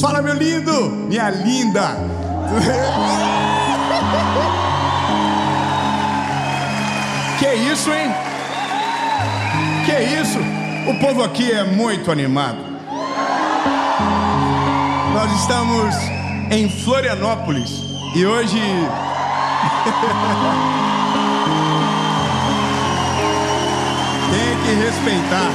Fala, meu lindo, minha linda. Que isso, hein? Que isso? O povo aqui é muito animado. Nós estamos em Florianópolis e hoje tem que respeitar.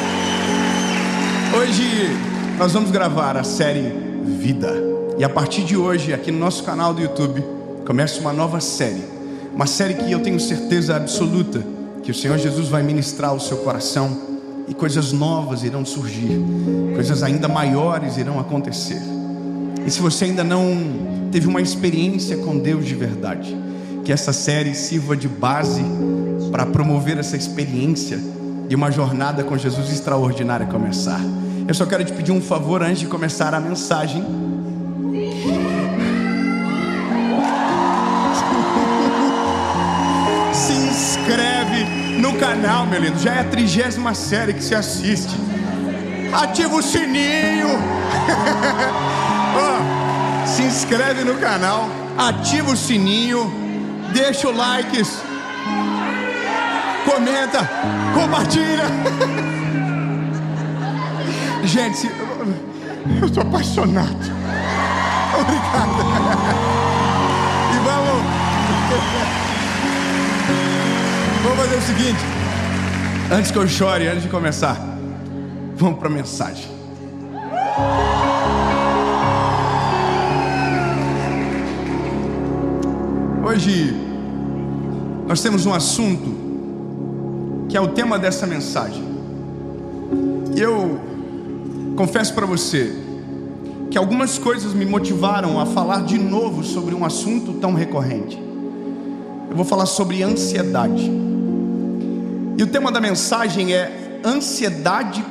Hoje nós vamos gravar a série Vida. E a partir de hoje, aqui no nosso canal do YouTube, começa uma nova série. Uma série que eu tenho certeza absoluta que o Senhor Jesus vai ministrar ao seu coração. E coisas novas irão surgir. Coisas ainda maiores irão acontecer. E se você ainda não teve uma experiência com Deus de verdade, que essa série sirva de base para promover essa experiência e uma jornada com Jesus extraordinária começar. Eu só quero te pedir um favor antes de começar a mensagem. Se inscreve no canal, meu lindo. Já é a 30ª série que você assiste. Ativa o sininho. Se inscreve no canal, ativa o sininho, deixa o like, comenta, compartilha. Gente, eu estou apaixonado. Obrigado. E vamos fazer o seguinte. Antes que eu chore, antes de começar, vamos para a mensagem. Hoje nós temos um assunto que é o tema dessa mensagem. E eu confesso para você que algumas coisas me motivaram a falar de novo sobre um assunto tão recorrente. Eu vou falar sobre ansiedade. E o tema da mensagem é ansiedade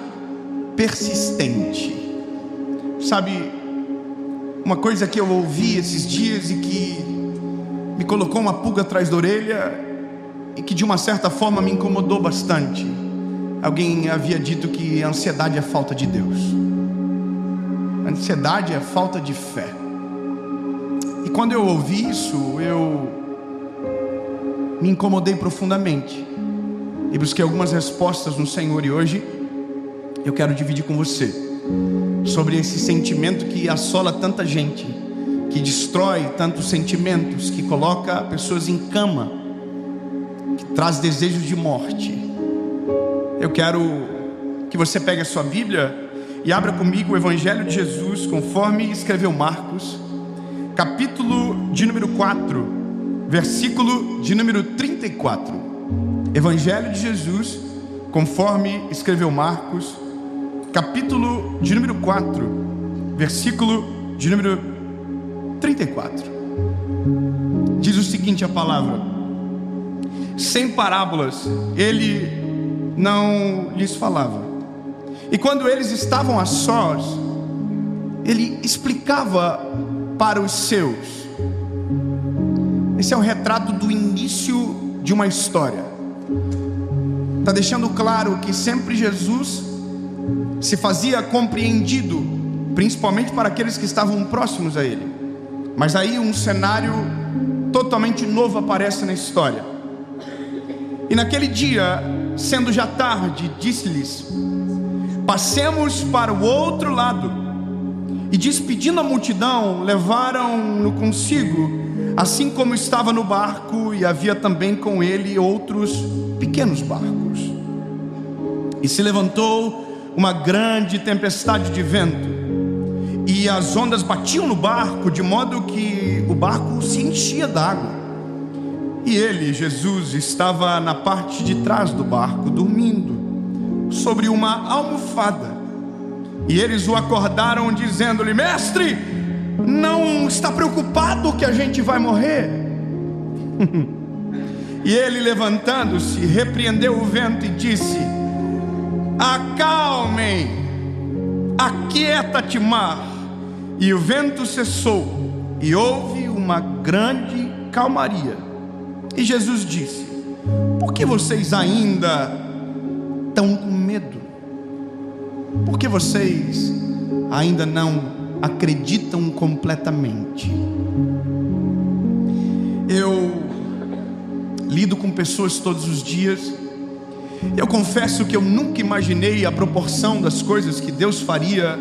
persistente. Sabe, uma coisa que eu ouvi esses dias e que me colocou uma pulga atrás da orelha e que de uma certa forma me incomodou bastante. Alguém havia dito que a ansiedade é falta de Deus. A ansiedade é falta de fé. E quando eu ouvi isso, eu me incomodei profundamente e busquei algumas respostas no Senhor. E hoje eu quero dividir com você sobre esse sentimento que assola tanta gente, que destrói tantos sentimentos, que coloca pessoas em cama, que traz desejos de morte. Eu quero que você pegue a sua Bíblia e abra comigo o Evangelho de Jesus, conforme escreveu Marcos, capítulo de número 4, versículo de número 34. Evangelho de Jesus, conforme escreveu Marcos, capítulo de número 4, versículo de número 34. Diz o seguinte a palavra: sem parábolas ele não lhes falava, e quando eles estavam a sós, ele explicava para os seus. Esse é um retrato do início de uma história. Está deixando claro que sempre Jesus se fazia compreendido, principalmente para aqueles que estavam próximos a ele. Mas aí um cenário totalmente novo aparece na história. E naquele dia, sendo já tarde, disse-lhes: passemos para o outro lado. E despedindo a multidão, levaram-no consigo, assim como estava no barco, e havia também com ele outros pequenos barcos. E se levantou uma grande tempestade de vento, e as ondas batiam no barco, de modo que o barco se enchia d'água. E ele, Jesus, estava na parte de trás do barco, dormindo sobre uma almofada. E eles o acordaram, dizendo-lhe: mestre, não está preocupado que a gente vai morrer? E ele, levantando-se, repreendeu o vento e disse: acalmem, aquieta-te, mar. E o vento cessou, e houve uma grande calmaria. E Jesus disse: por que vocês ainda estão com medo? Por que vocês ainda não acreditam completamente. Eu lido com pessoas todos os dias. Eu confesso que eu nunca imaginei a proporção das coisas que Deus faria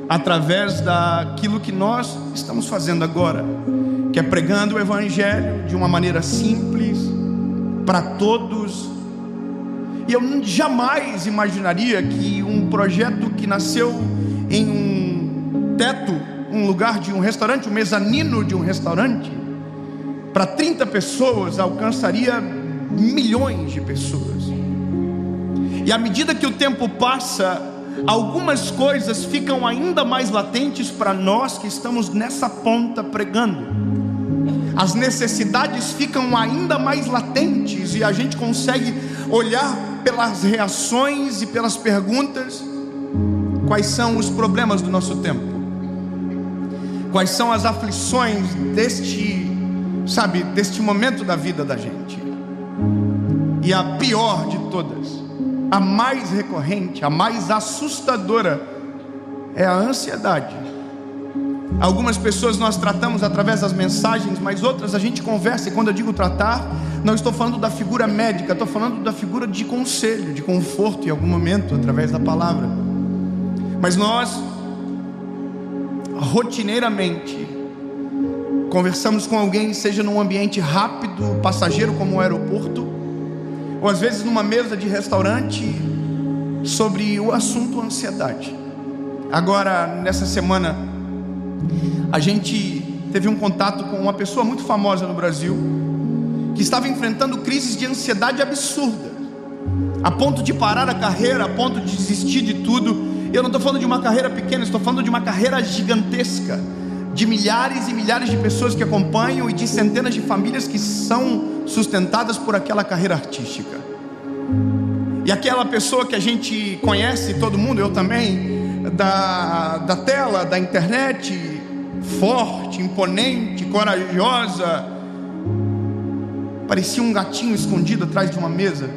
através daquilo que nós estamos fazendo agora, que é pregando o Evangelho de uma maneira simples, para todos. E eu jamais imaginaria que um projeto que nasceu em um teto, um lugar de um restaurante, um mezanino de um restaurante, para 30 pessoas, alcançaria milhões de pessoas. E à medida que o tempo passa, algumas coisas ficam ainda mais latentes para nós que estamos nessa ponta pregando. As necessidades ficam ainda mais latentes e a gente consegue olhar pelas reações e pelas perguntas quais são os problemas do nosso tempo, quais são as aflições deste momento da vida da gente. E a pior de todas, a mais recorrente, a mais assustadora, é a ansiedade. Algumas pessoas nós tratamos através das mensagens, mas outras a gente conversa. E quando eu digo tratar, não estou falando da figura médica, estou falando da figura de conselho, de conforto em algum momento, através da palavra. Mas nós, rotineiramente, conversamos com alguém, seja num ambiente rápido, passageiro como o aeroporto, ou às vezes numa mesa de restaurante, sobre o assunto ansiedade. Agora, nessa semana, a gente teve um contato com uma pessoa muito famosa no Brasil, que estava enfrentando crises de ansiedade absurda, a ponto de parar a carreira, a ponto de desistir de tudo. Eu não estou falando de uma carreira pequena, estou falando de uma carreira gigantesca, de milhares e milhares de pessoas que acompanham e de centenas de famílias que são sustentadas por aquela carreira artística. E aquela pessoa que a gente conhece, todo mundo, eu também, da tela, da internet, forte, imponente, corajosa, parecia um gatinho escondido atrás de uma mesa,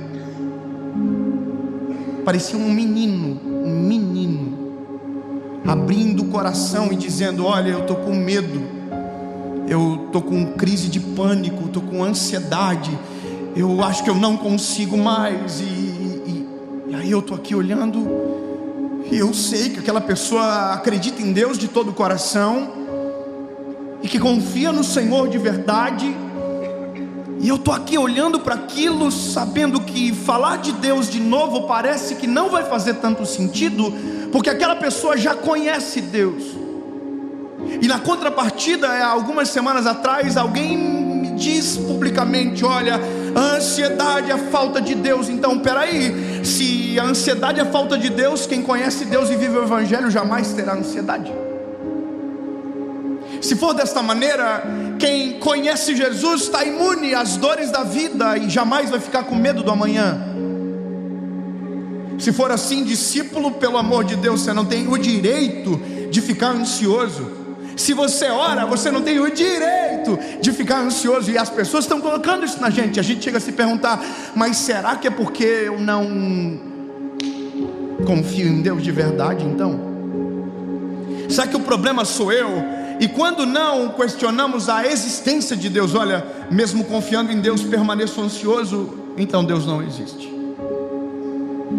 parecia um menino, abrindo o coração e dizendo: olha, eu estou com medo, eu estou com crise de pânico, estou com ansiedade, eu acho que eu não consigo mais. E aí eu estou aqui olhando, e eu sei que aquela pessoa acredita em Deus de todo o coração, e que confia no Senhor de verdade. E eu estou aqui olhando para aquilo, sabendo que falar de Deus de novo parece que não vai fazer tanto sentido, porque aquela pessoa já conhece Deus. E na contrapartida, algumas semanas atrás, alguém me diz publicamente: olha, a ansiedade é a falta de Deus. Então, peraí, se a ansiedade é a falta de Deus, quem conhece Deus e vive o Evangelho jamais terá ansiedade. Se for desta maneira, quem conhece Jesus está imune às dores da vida e jamais vai ficar com medo do amanhã. Se for assim, discípulo, pelo amor de Deus, você não tem o direito de ficar ansioso. Se você ora, você não tem o direito de ficar ansioso. E as pessoas estão colocando isso na gente. A gente chega a se perguntar: mas será que é porque eu não confio em Deus de verdade então? Será que o problema sou eu? E quando não questionamos a existência de Deus, olha, mesmo confiando em Deus, permaneço ansioso, então Deus não existe.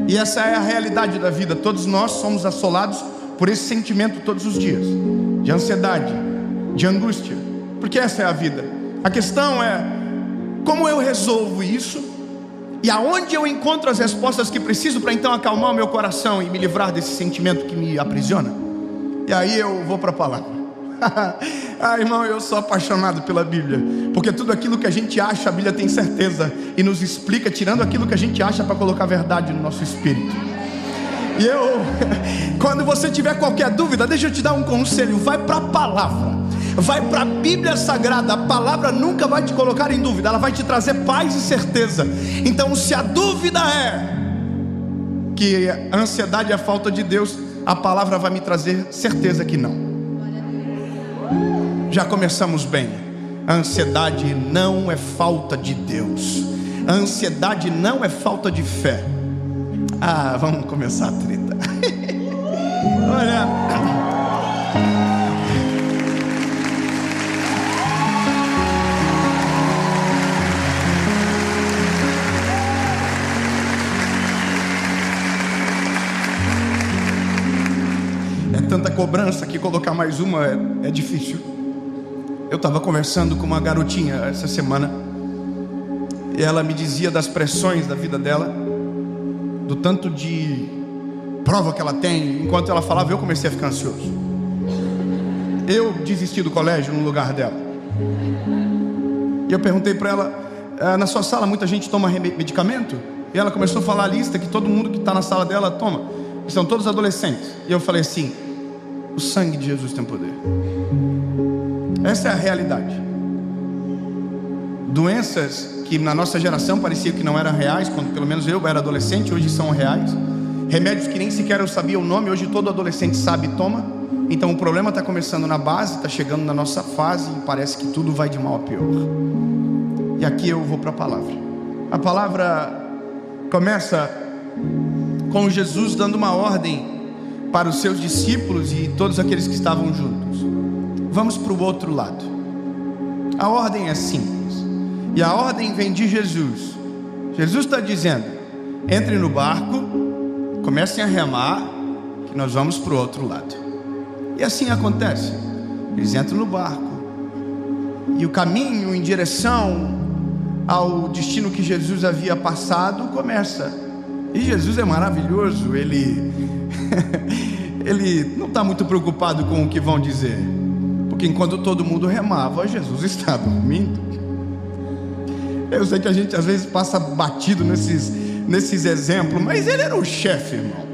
E essa é a realidade da vida. Todos nós somos assolados por esse sentimento todos os dias, de ansiedade, de angústia, porque essa é a vida. A questão é: como eu resolvo isso? E aonde eu encontro as respostas que preciso para então acalmar o meu coração e me livrar desse sentimento que me aprisiona? E aí eu vou para a palavra. Irmão, eu sou apaixonado pela Bíblia, porque tudo aquilo que a gente acha, a Bíblia tem certeza e nos explica, tirando aquilo que a gente acha para colocar verdade no nosso espírito. E quando você tiver qualquer dúvida, deixa eu te dar um conselho: vai para a palavra, vai para a Bíblia Sagrada. A palavra nunca vai te colocar em dúvida, ela vai te trazer paz e certeza. Então, se a dúvida é que a ansiedade é a falta de Deus, a palavra vai me trazer certeza que não. Já começamos bem. A ansiedade não é falta de Deus, a ansiedade não é falta de fé. Vamos começar a treta. Olha, tanta cobrança que colocar mais uma é difícil. Eu estava conversando com uma garotinha essa semana, e ela me dizia das pressões da vida dela, do tanto de prova que ela tem. Enquanto ela falava, eu comecei a ficar ansioso. Eu desisti do colégio no lugar dela. E eu perguntei para ela, na sua sala muita gente toma medicamento? E ela começou a falar a lista que todo mundo que está na sala dela toma. E são todos adolescentes. E eu falei assim, o sangue de Jesus tem poder. Essa é a realidade. Doenças que na nossa geração parecia que não eram reais, quando pelo menos eu era adolescente, hoje são reais. Remédios que nem sequer eu sabia o nome, hoje todo adolescente sabe e toma. Então o problema está começando na base, está chegando na nossa fase e parece que tudo vai de mal a pior. E aqui eu vou para a palavra. A palavra começa com Jesus dando uma ordem para os seus discípulos e todos aqueles que estavam juntos. Vamos para o outro lado. A ordem é simples, e a ordem vem de Jesus. Jesus está dizendo, entrem no barco, comecem a remar, que nós vamos para o outro lado. E assim acontece. Eles entram no barco, e o caminho em direção ao destino que Jesus havia passado começa. E Jesus é maravilhoso. Ele não está muito preocupado com o que vão dizer, porque enquanto todo mundo remava, Jesus está dormindo. Eu sei que a gente às vezes passa batido nesses exemplos, mas ele era o chefe, irmão.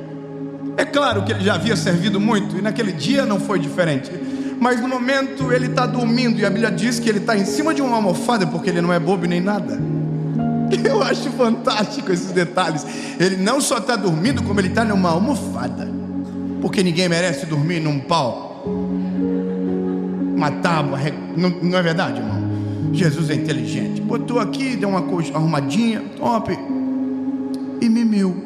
É claro que ele já havia servido muito, e naquele dia não foi diferente. Mas no momento ele está dormindo, e a Bíblia diz que ele está em cima de uma almofada, porque ele não é bobo nem nada. Eu acho fantástico esses detalhes. Ele não só está dormindo, como ele está numa almofada, porque ninguém merece dormir num pau, uma tábua. Não é verdade, irmão? Jesus é inteligente, botou aqui, deu uma coisa arrumadinha, top, e mimiu.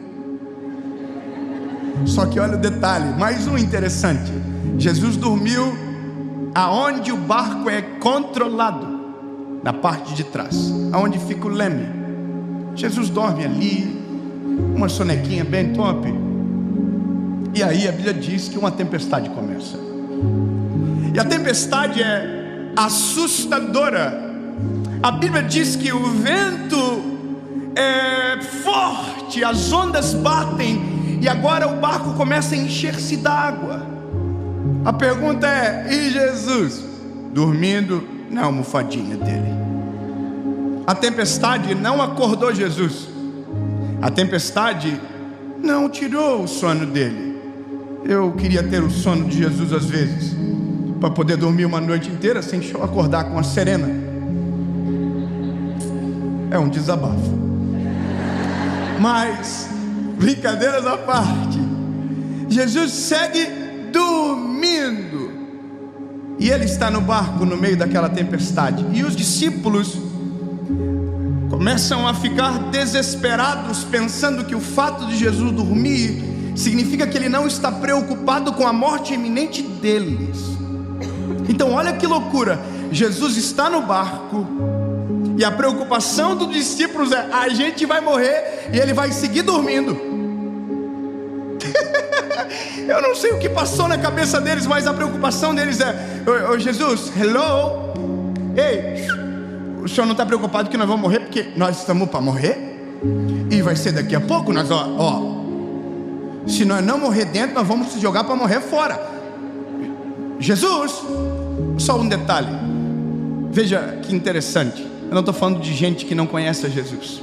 Só que olha o detalhe, mais um interessante. Jesus dormiu aonde o barco é controlado, na parte de trás, aonde fica o leme. Jesus dorme ali, uma sonequinha bem top. E aí a Bíblia diz que uma tempestade começa. E a tempestade é assustadora. A Bíblia diz que o vento é forte, as ondas batem, e agora o barco começa a encher-se d'água. A pergunta é, e Jesus? Dormindo na almofadinha dele. A tempestade não acordou Jesus. A tempestade não tirou o sono dele. Eu queria ter o sono de Jesus às vezes, para poder dormir uma noite inteira sem acordar com a serena. É um desabafo. Mas, brincadeiras à parte, Jesus segue dormindo, e ele está no barco no meio daquela tempestade. E os discípulos começam a ficar desesperados, pensando que o fato de Jesus dormir significa que ele não está preocupado com a morte iminente deles. Então olha que loucura, Jesus está no barco, e a preocupação dos discípulos é, a gente vai morrer, e ele vai seguir dormindo. Eu não sei o que passou na cabeça deles, mas a preocupação deles é, ô Jesus, hello, ei, o senhor não está preocupado que nós vamos morrer, porque nós estamos para morrer, e vai ser daqui a pouco. Nós, se nós não morrer dentro, nós vamos se jogar para morrer fora. Jesus, só um detalhe, veja que interessante. Eu não estou falando de gente que não conhece a Jesus.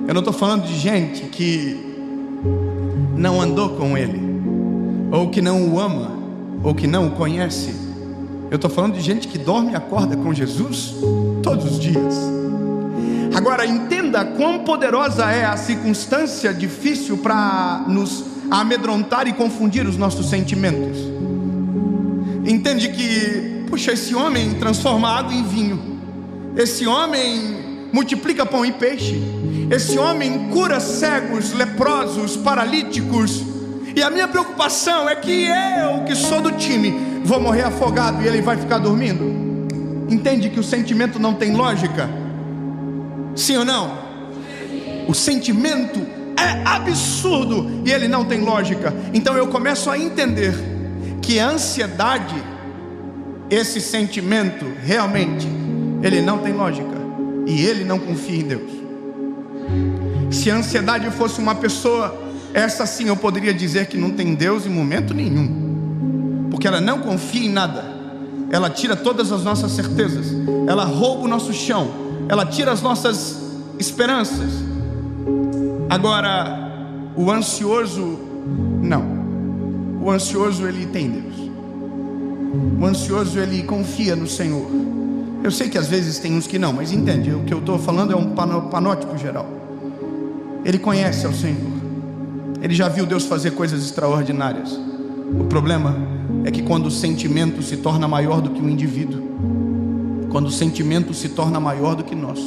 Eu não estou falando de gente que não andou com Ele, ou que não o ama, ou que não o conhece. Eu estou falando de gente que dorme e acorda com Jesus todos os dias. Agora entenda quão poderosa é a circunstância difícil para nos amedrontar e confundir os nossos sentimentos. Entende que, puxa, esse homem transforma água em vinho, esse homem multiplica pão e peixe, esse homem cura cegos, leprosos, paralíticos, e a minha preocupação é que eu, que sou do time, vou morrer afogado e ele vai ficar dormindo. Entende que o sentimento não tem lógica? Sim ou não? O sentimento é absurdo e ele não tem lógica. Então eu começo a entender que a ansiedade, esse sentimento, realmente, ele não tem lógica, e ele não confia em Deus. Se a ansiedade fosse uma pessoa, essa sim eu poderia dizer que não tem Deus em momento nenhum, porque ela não confia em nada, ela tira todas as nossas certezas, ela rouba o nosso chão, ela tira as nossas esperanças. Agora, o ansioso, não. O ansioso, ele tem Deus. O ansioso, ele confia no Senhor. Eu sei que às vezes tem uns que não, mas entende, o que eu estou falando é um panótipo geral. Ele conhece ao Senhor, ele já viu Deus fazer coisas extraordinárias. O problema é que quando o sentimento se torna maior do que o indivíduo, quando o sentimento se torna maior do que nós,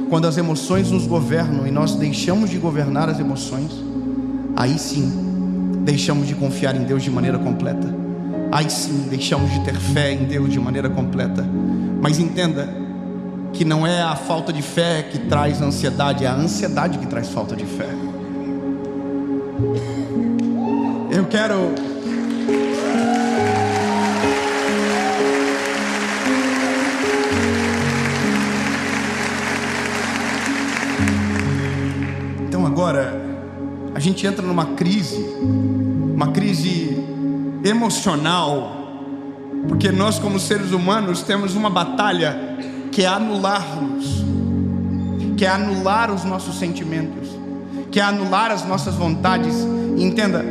quando as emoções nos governam e nós deixamos de governar as emoções, aí sim deixamos de confiar em Deus de maneira completa. Aí sim deixamos de ter fé em Deus de maneira completa. Mas entenda que não é a falta de fé que traz ansiedade, é a ansiedade que traz falta de fé. Eu quero... Então agora a gente entra numa crise emocional, porque nós como seres humanos temos uma batalha que é anular-nos, que é anular os nossos sentimentos, que é anular as nossas vontades. E entenda,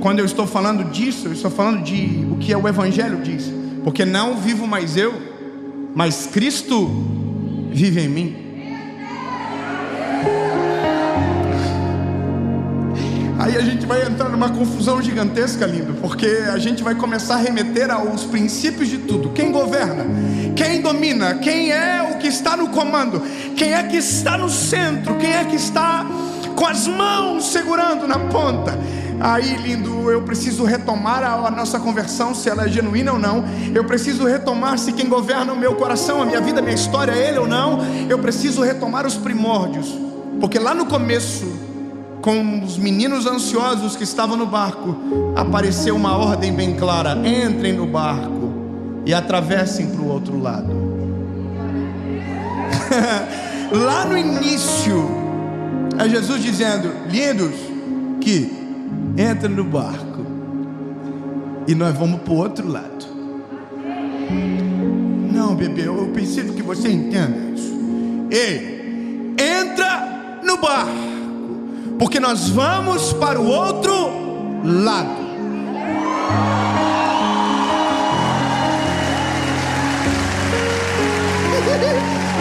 quando eu estou falando disso, eu estou falando de o que o Evangelho diz, porque não vivo mais eu, mas Cristo vive em mim. Aí a gente vai entrar numa confusão gigantesca, lindo, porque a gente vai começar a remeter aos princípios de tudo. Quem governa? Quem domina? Quem é o que está no comando? Quem é que está no centro? Quem é que está com as mãos segurando na ponta? Aí, lindo, eu preciso retomar a nossa conversão, se ela é genuína ou não. Eu preciso retomar se quem governa o meu coração, a minha vida, a minha história é Ele ou não. Eu preciso retomar os primórdios, porque lá no começo, com os meninos ansiosos que estavam no barco, apareceu uma ordem bem clara: entrem no barco e atravessem para o outro lado. Lá no início, é Jesus dizendo: lindos, que entrem no barco e nós vamos para o outro lado. Não, bebê, eu preciso que você entenda isso. Ei, entra no barco, porque nós vamos para o outro lado.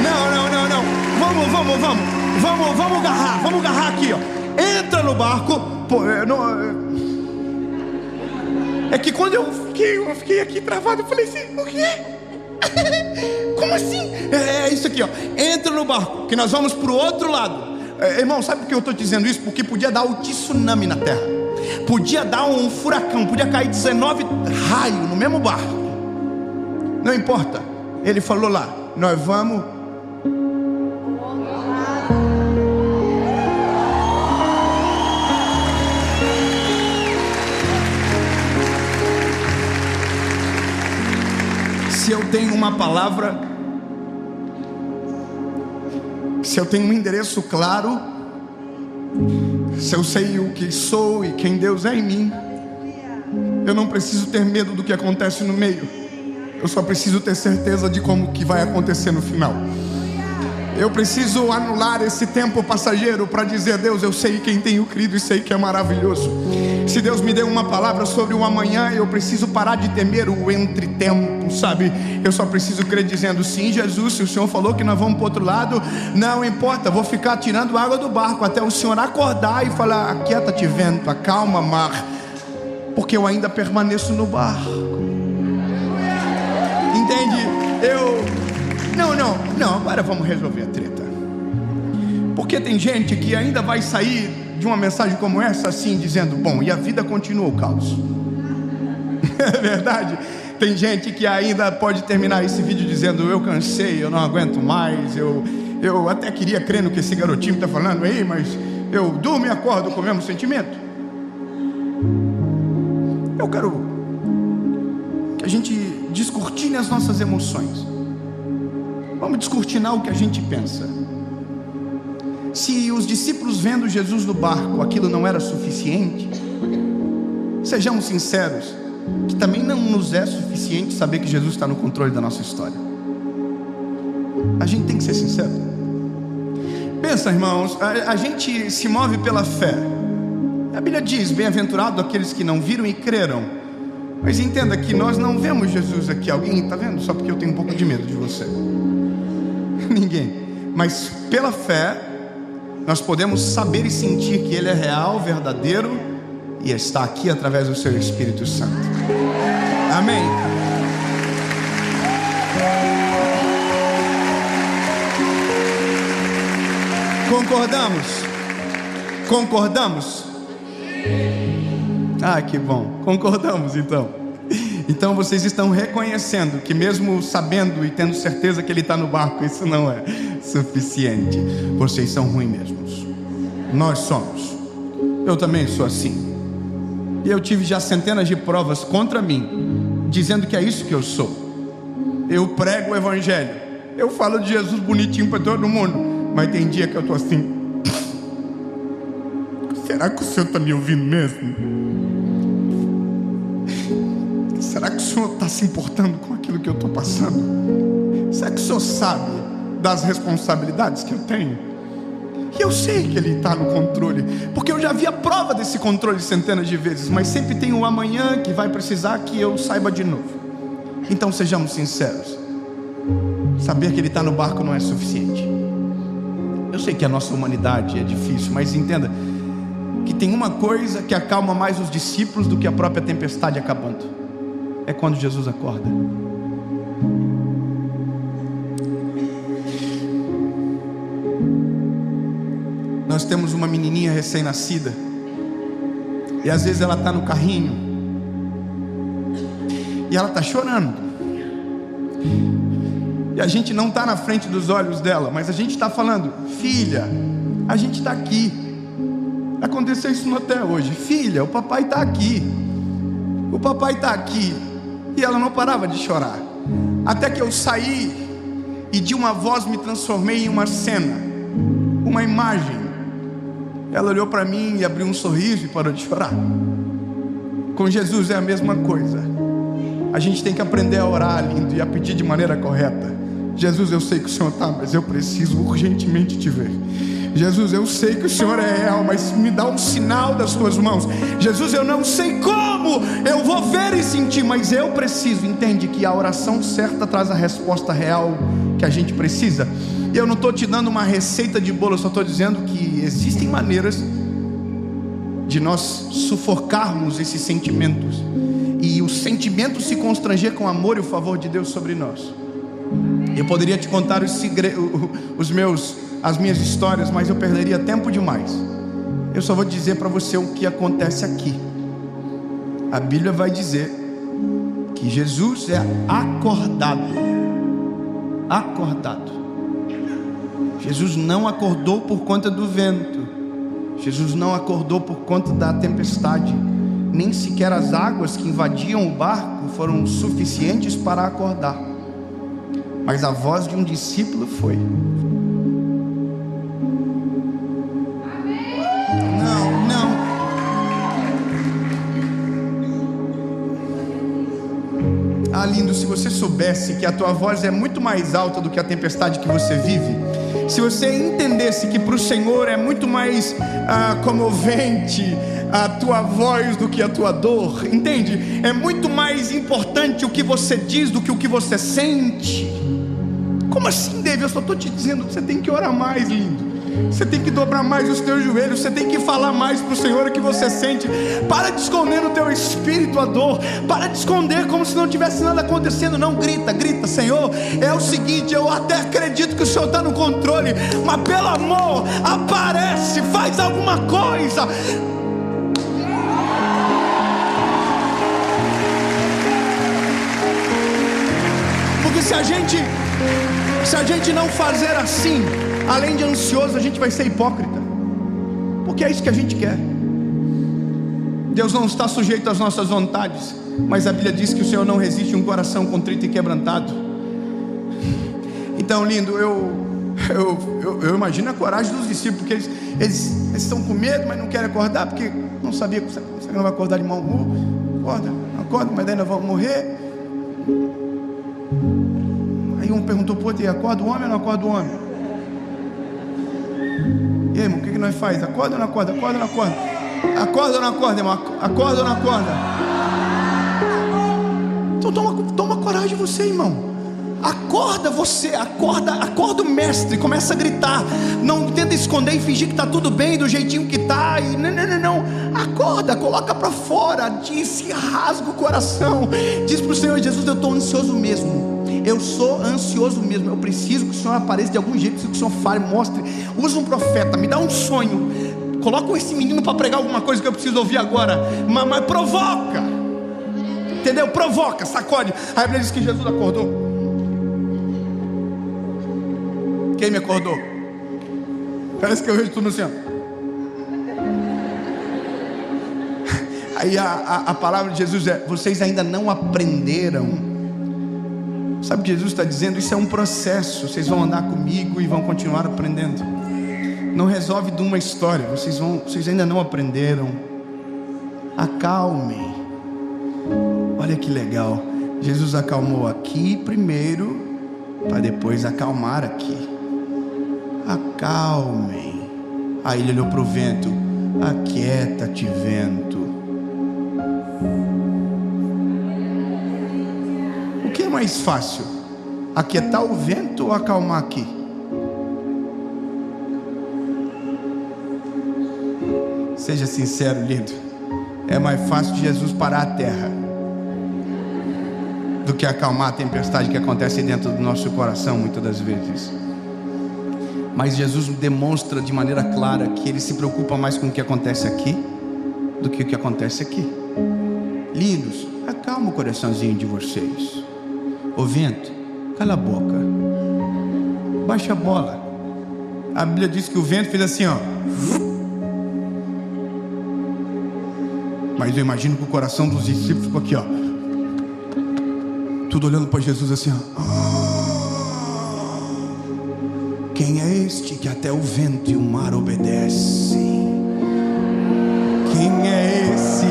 Não. Vamos agarrar aqui, ó. Entra no barco. Pô, é que quando eu fiquei aqui travado, eu falei assim: o quê? Como assim? É isso aqui, ó. Entra no barco, que nós vamos para o outro lado. Irmão, sabe por que eu estou dizendo isso? Porque podia dar um tsunami na terra, podia dar um furacão, podia cair 19 raios no mesmo barco. Não importa. Ele falou lá: nós vamos. Se eu tenho uma palavra, se eu tenho um endereço claro, se eu sei o que sou e quem Deus é em mim, eu não preciso ter medo do que acontece no meio. Eu só preciso ter certeza de como que vai acontecer no final. Eu preciso anular esse tempo passageiro para dizer: Deus, eu sei quem tenho crido e sei que é maravilhoso. Se Deus me deu uma palavra sobre o amanhã, eu preciso parar de temer o entretempo, sabe? Eu só preciso crer dizendo: sim, Jesus, se o Senhor falou que nós vamos para o outro lado, não importa, vou ficar tirando água do barco até o Senhor acordar e falar: aquieta-te vento, acalma mar, porque eu ainda permaneço no barco. Entende? Não, agora vamos resolver a treta. Porque tem gente que ainda vai sair de uma mensagem como essa assim, dizendo: bom, e a vida continua o caos. É verdade? Tem gente que ainda pode terminar esse vídeo dizendo: eu cansei, eu não aguento mais, eu até queria crer no que esse garotinho está falando aí, mas eu durmo e acordo com o mesmo sentimento. Eu quero que a gente descortine as nossas emoções. Vamos descortinar o que a gente pensa. Se os discípulos vendo Jesus no barco, aquilo não era suficiente, sejamos sinceros, que também não nos é suficiente saber que Jesus está no controle da nossa história. A gente tem que ser sincero. Pensa, irmãos, a gente se move pela fé. A Bíblia diz: bem-aventurado aqueles que não viram e creram. Mas entenda que nós não vemos Jesus aqui. Alguém está vendo? Só porque eu tenho um pouco de medo de você. Ninguém. Mas pela fé nós podemos saber e sentir que Ele é real, verdadeiro e está aqui através do seu Espírito Santo. Amém. Concordamos? Concordamos? Ah, que bom. Concordamos então. Então vocês estão reconhecendo que mesmo sabendo e tendo certeza que Ele está no barco, isso não é suficiente. Vocês são ruins mesmos. Nós somos. Eu também sou assim. E eu tive já centenas de provas contra mim, dizendo que é isso que eu sou. Eu prego o Evangelho, eu falo de Jesus bonitinho para todo mundo, mas tem dia que eu estou assim: será que o Senhor está me ouvindo mesmo? Será que o Senhor está se importando com aquilo que eu estou passando? Será que o Senhor sabe das responsabilidades que eu tenho? E eu sei que Ele está no controle, porque eu já vi a prova desse controle centenas de vezes, mas sempre tem um amanhã que vai precisar que eu saiba de novo. Então sejamos sinceros, saber que Ele está no barco não é suficiente. Eu sei que a nossa humanidade é difícil, mas entenda que tem uma coisa que acalma mais os discípulos do que a própria tempestade acabando: é quando Jesus acorda. Nós temos uma menininha recém-nascida, e às vezes ela está no carrinho e ela está chorando, e a gente não está na frente dos olhos dela, mas a gente está falando: filha, a gente está aqui. Aconteceu isso até hoje: filha, o papai está aqui, o papai está aqui. E ela não parava de chorar, até que eu saí e de uma voz me transformei em uma cena, uma imagem. Ela olhou para mim e abriu um sorriso e parou de chorar. Com Jesus é a mesma coisa. A gente tem que aprender a orar, lindo, e a pedir de maneira correta. Jesus, eu sei que o Senhor está, mas eu preciso urgentemente te ver. Jesus, eu sei que o Senhor é real, mas me dá um sinal das tuas mãos. Jesus, eu não sei como eu vou ver e sentir, mas eu preciso. Entende que a oração certa traz a resposta real que a gente precisa. E eu não estou te dando uma receita de bolo, eu só estou dizendo que existem maneiras de nós sufocarmos esses sentimentos, e o sentimento se constranger com o amor e o favor de Deus sobre nós. Eu poderia te contar as minhas histórias, mas eu perderia tempo demais. Eu só vou dizer para você o que acontece aqui. A Bíblia vai dizer que Jesus é acordado. Jesus não acordou por conta do vento. Jesus não acordou por conta da tempestade. Nem sequer as águas que invadiam o barco foram suficientes para acordar. Mas a voz de um discípulo foi. Não. Ah, lindo, se você soubesse que a tua voz é muito mais alta do que a tempestade que você vive, se você entendesse que para o Senhor é muito mais comovente a tua voz do que a tua dor, entende? É muito mais importante o que você diz do que o que você sente. Como assim, David? Eu só estou te dizendo que você tem que orar mais, lindo. Você tem que dobrar mais os teus joelhos. Você tem que falar mais para o Senhor o que você sente. Para de esconder no teu espírito a dor. Para de esconder como se não tivesse nada acontecendo. Não, grita, Senhor, é o seguinte: eu até acredito que o Senhor está no controle, mas pelo amor, aparece, faz alguma coisa. Porque se a gente não fazer assim, além de ansioso, a gente vai ser hipócrita, porque é isso que a gente quer. Deus não está sujeito às nossas vontades. mas a Bíblia diz que o Senhor não resiste um coração contrito e quebrantado. Então, lindo, eu imagino a coragem dos discípulos, porque eles estão com medo, mas não querem acordar, porque não sabia que você não vai acordar de mau humor. Acorda, mas daí nós vamos morrer. Aí um perguntou pro outro: acorda o homem ou não acorda o homem? E aí, irmão, o que nós faz? Acorda ou não acorda? Acorda ou não acorda? Acorda ou não acorda, irmão? Acorda ou não acorda? Então toma coragem você, irmão. Acorda você, acorda o mestre, começa a gritar. Não tenta esconder e fingir que está tudo bem do jeitinho que está. Não. Acorda, coloca para fora, diz, rasga o coração. Diz para o Senhor Jesus: eu estou ansioso mesmo. Eu sou ansioso mesmo. Eu preciso que o Senhor apareça de algum jeito. Preciso que o Senhor fale, mostre. Usa um profeta, me dá um sonho. Coloca esse menino para pregar alguma coisa que eu preciso ouvir agora. Mas provoca. Entendeu? Provoca, sacode. A Bíblia diz que Jesus acordou. Quem me acordou? Parece que eu vejo tudo assim, ó. Aí a palavra de Jesus é: vocês ainda não aprenderam. Sabe o que Jesus está dizendo? Isso é um processo. Vocês vão andar comigo e vão continuar aprendendo. Não resolve de uma história. Vocês ainda não aprenderam. Acalmem. Olha que legal. Jesus acalmou aqui primeiro, para depois acalmar aqui. Acalmem. Aí ele olhou para o vento: aquieta-te, vento. O que é mais fácil? Aquietar o vento ou acalmar aqui? Seja sincero, lindo. É mais fácil de Jesus parar a terra do que acalmar a tempestade que acontece dentro do nosso coração muitas das vezes. Mas Jesus demonstra de maneira clara que Ele se preocupa mais com o que acontece aqui do que o que acontece aqui. Lindos, acalma o coraçãozinho de vocês. Ô vento, cala a boca, baixa a bola. A Bíblia diz que o vento fez assim, ó. Mas eu imagino que o coração dos discípulos ficou aqui, ó. Tudo olhando para Jesus assim, ó. Quem é este que até o vento e o mar obedecem? Quem é esse?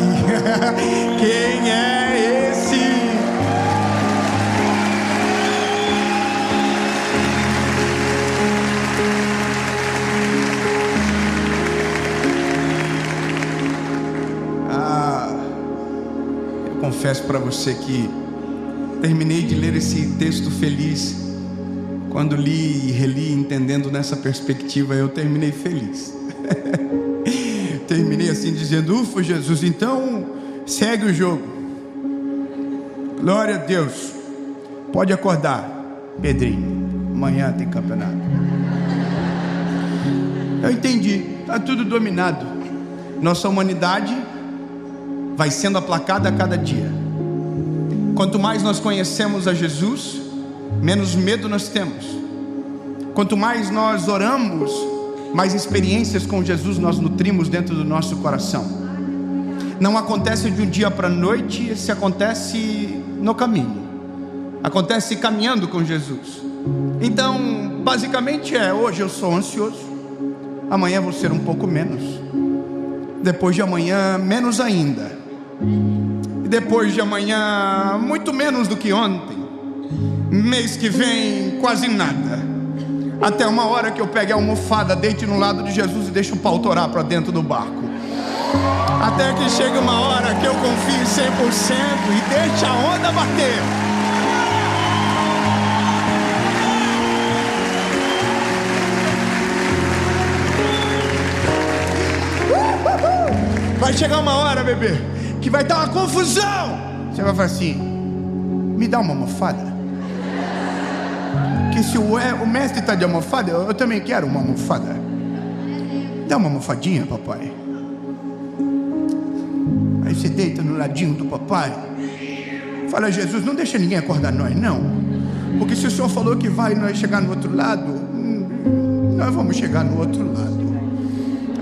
Quem é esse? Eu confesso para você que terminei de ler esse texto feliz. Quando li e reli, entendendo nessa perspectiva, eu terminei feliz. Terminei assim dizendo: ufa, Jesus, então segue o jogo. Glória a Deus. Pode acordar, Pedrinho, amanhã tem campeonato. Eu entendi, está tudo dominado. Nossa humanidade vai sendo aplacada a cada dia. Quanto mais nós conhecemos a Jesus, menos medo nós temos. Quanto mais nós oramos, mais experiências com Jesus nós nutrimos dentro do nosso coração. Não acontece de um dia para a noite, se acontece no caminho, acontece caminhando com Jesus. Então, basicamente hoje eu sou ansioso, amanhã vou ser um pouco menos, depois de amanhã menos ainda, e depois de amanhã muito menos do que ontem. Mês que vem quase nada, até uma hora que eu pegue a almofada, deite no lado de Jesus e deixe o pau torar para dentro do barco. Até que chegue uma hora que eu confie 100% e deixe a onda bater. Vai chegar uma hora, bebê, que vai dar uma confusão. Você vai falar assim: me dá uma almofada. Que se o mestre está de almofada, eu também quero uma almofada. Dá uma almofadinha, papai. Aí você deita no ladinho do papai. Fala: Jesus, não deixa ninguém acordar nós, não. Porque se o Senhor falou que vai nós chegar no outro lado, nós vamos chegar no outro lado.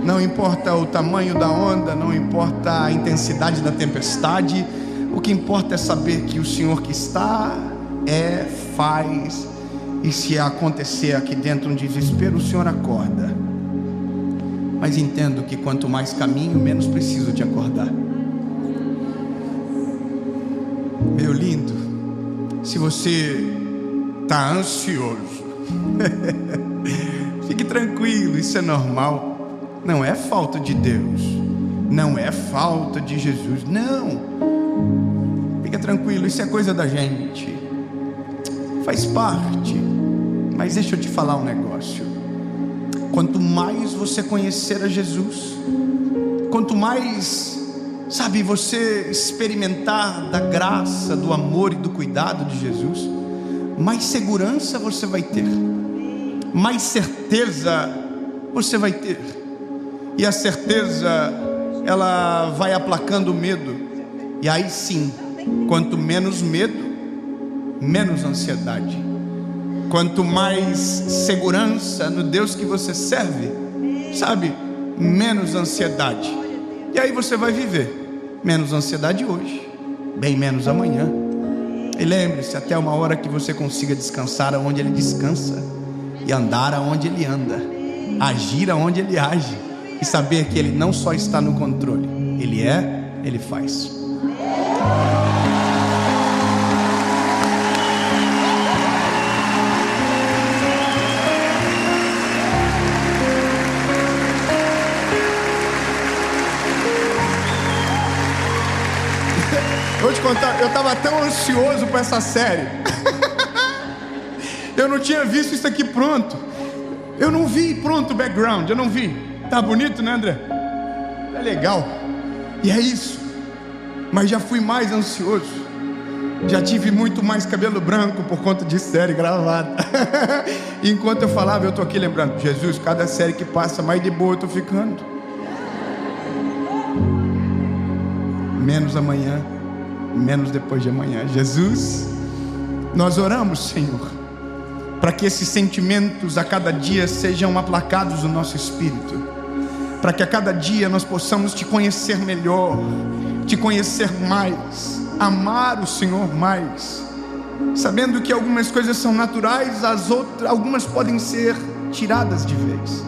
Não importa o tamanho da onda, não importa a intensidade da tempestade. O que importa é saber que o Senhor que está, faz, e se acontecer aqui dentro um desespero, o Senhor acorda. Mas entendo que quanto mais caminho, menos preciso de acordar. Meu lindo, se você está ansioso, fique tranquilo, isso é normal. Não é falta de Deus, não é falta de Jesus, não. Fica tranquilo, isso é coisa da gente, faz parte. Mas deixa eu te falar um negócio. Quanto mais você conhecer a Jesus, quanto mais, sabe, você experimentar da graça, do amor e do cuidado de Jesus, mais segurança você vai ter, mais certeza você vai ter. E a certeza, ela vai aplacando o medo. E aí sim, quanto menos medo, menos ansiedade. Quanto mais segurança no Deus que você serve, sabe, menos ansiedade. E aí você vai viver menos ansiedade hoje, bem menos amanhã. E lembre-se, até uma hora que você consiga descansar aonde Ele descansa, e andar aonde Ele anda, agir aonde Ele age, e saber que Ele não só está no controle, Ele faz. Vou te contar, eu estava tão ansioso para essa série. Eu não tinha visto isso aqui pronto. Eu não vi pronto o background, eu não vi. Tá bonito, né, André? É legal. E é isso. Mas já fui mais ansioso. Já tive muito mais cabelo branco por conta de série gravada. E enquanto eu falava, eu estou aqui lembrando: Jesus, cada série que passa, mais de boa eu estou ficando. Menos amanhã, menos depois de amanhã. Jesus, nós oramos, Senhor, para que esses sentimentos a cada dia sejam aplacados no nosso espírito, para que a cada dia nós possamos te conhecer melhor, te conhecer mais, amar o Senhor mais, sabendo que algumas coisas são naturais, algumas podem ser tiradas de vez.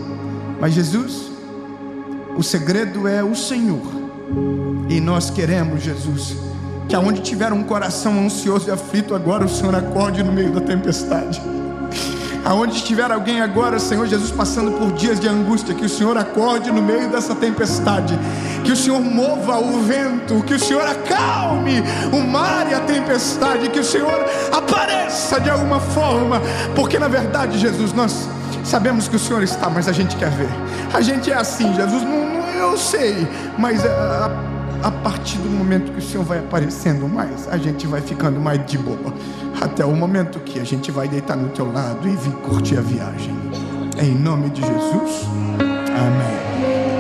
Mas Jesus, o segredo é o Senhor. E nós queremos, Jesus, que aonde tiver um coração ansioso e aflito agora, o Senhor acorde no meio da tempestade. Aonde estiver alguém agora, Senhor Jesus, passando por dias de angústia, que o Senhor acorde no meio dessa tempestade, que o Senhor mova o vento, que o Senhor acalme o mar e a tempestade, que o Senhor apareça de alguma forma, porque na verdade, Jesus, nós sabemos que o Senhor está, mas a gente quer ver. A gente é assim, Jesus, eu sei, mas a partir do momento que o Senhor vai aparecendo mais, a gente vai ficando mais de boa, até o momento que a gente vai deitar no teu lado e vir curtir a viagem. Em nome de Jesus, amém.